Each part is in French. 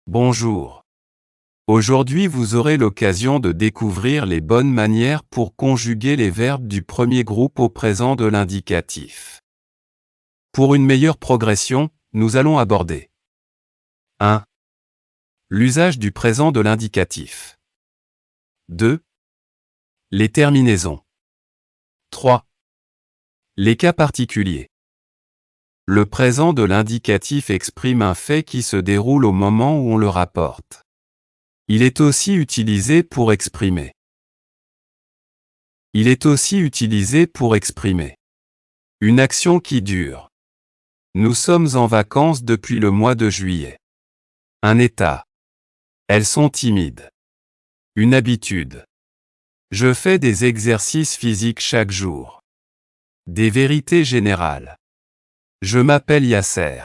Bonjour. Aujourd'hui vous aurez l'occasion de découvrir les bonnes manières pour conjuguer les verbes du premier groupe au présent de l'indicatif. Pour une meilleure progression, nous allons aborder 1. L'usage du présent de l'indicatif. 2. Les terminaisons. 3. Les cas particuliers. Le présent de l'indicatif exprime un fait qui se déroule au moment où on le rapporte. Il est aussi utilisé pour exprimer. Une action qui dure. Nous sommes en vacances depuis le mois de juillet. Un état. Elles sont timides. Une habitude. Je fais des exercices physiques chaque jour. Des vérités générales. Je m'appelle Yasser.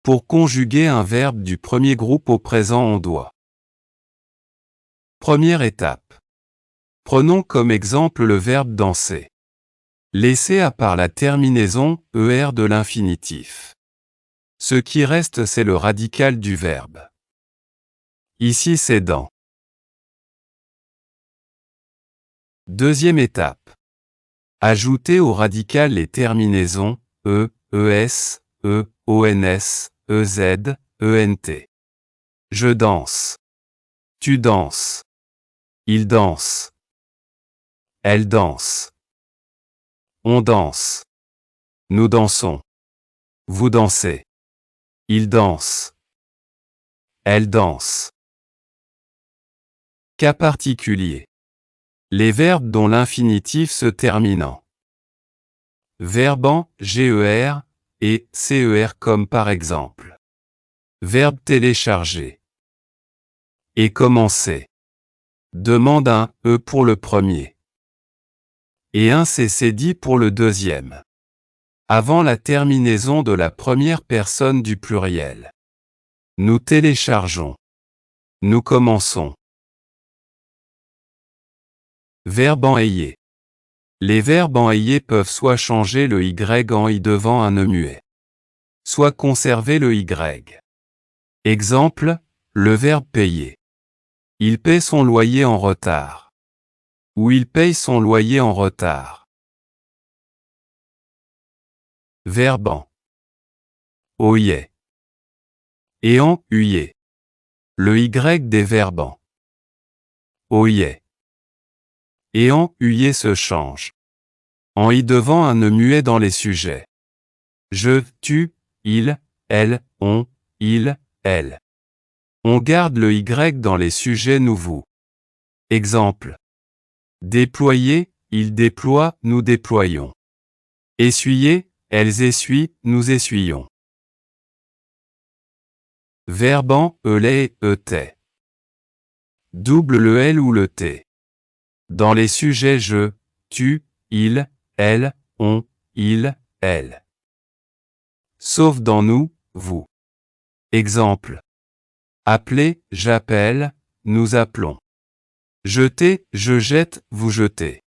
Pour conjuguer un verbe du premier groupe au présent on doit. Première étape. Prenons comme exemple le verbe danser. Laissez à part la terminaison ER de l'infinitif. Ce qui reste c'est le radical du verbe. Ici c'est dans. Deuxième étape. Ajoutez au radical les terminaisons E, ES, E, ONS, EZ, ENT. Je danse. Tu danses. Il danse. Elle danse. On danse. Nous dansons. Vous dansez. Il danse. Elle danse. Cas particulier. Les verbes dont l'infinitif se termine en verbant, GER, et CER comme par exemple. Verbe télécharger. Et commencer. Demande un E pour le premier. Et un CC pour le deuxième. Avant la terminaison de la première personne du pluriel. Nous téléchargeons. Nous commençons. Verbe enrayer. Les verbes enrayés peuvent soit changer le Y en I devant un E muet, soit conserver le Y. Exemple, le verbe payer. Il paie son loyer en retard. Ou il paye son loyer en retard. Verbe en. Oyez. Et en uyez. Le Y des verbes en. Oyez. Et en uyez se change. En I devant un E muet dans les sujets. Je, tu, il, elle, on, il, elle. On garde le Y dans les sujets nous vous. Exemple. Déployer, il déploie, nous déployons. Essuyer, elles essuient, nous essuyons. Verbe en, les, était. Double le L ou le T. Dans les sujets je, tu, il, elle, on, il, elle. Sauf dans nous, vous. Exemple. Appeler, j'appelle, nous appelons. Jeter, je jette, vous jetez.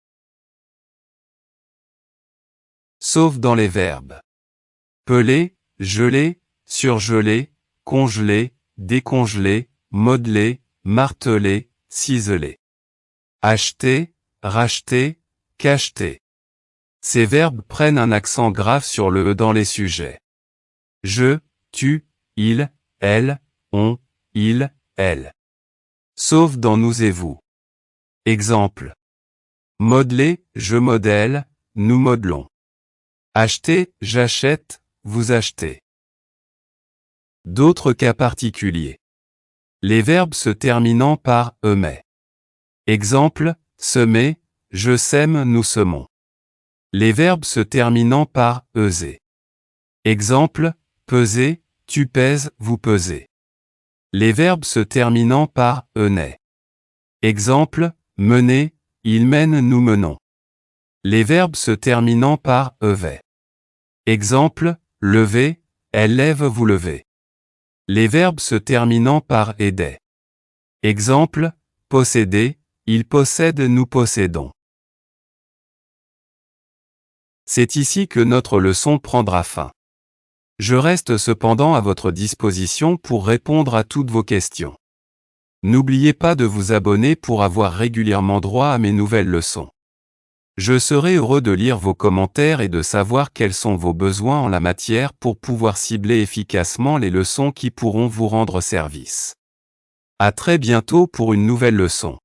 Sauf dans les verbes. Peler, geler, surgeler, congeler, décongeler, modeler, marteler, ciseler. Acheter, racheter, cacheter. Ces verbes prennent un accent grave sur le E dans les sujets. Je, tu, il, elle, on, il, elle. Sauf dans nous et vous. Exemple. Modeler, je modèle, nous modelons. Acheter, j'achète, vous achetez. D'autres cas particuliers. Les verbes se terminant par « e mais ». Exemple, semer, je sème, nous semons. Les verbes se terminant par « eser ». Exemple, peser, tu pèses, vous pesez. Les verbes se terminant par « naît ». Exemple, mener, il mène, nous menons. Les verbes se terminant par « vai ». Exemple, lever, elle lève, vous levez. Les verbes se terminant par « des ». Exemple, posséder, il possède, nous possédons. C'est ici que notre leçon prendra fin. Je reste cependant à votre disposition pour répondre à toutes vos questions. N'oubliez pas de vous abonner pour avoir régulièrement droit à mes nouvelles leçons. Je serai heureux de lire vos commentaires et de savoir quels sont vos besoins en la matière pour pouvoir cibler efficacement les leçons qui pourront vous rendre service. À très bientôt pour une nouvelle leçon.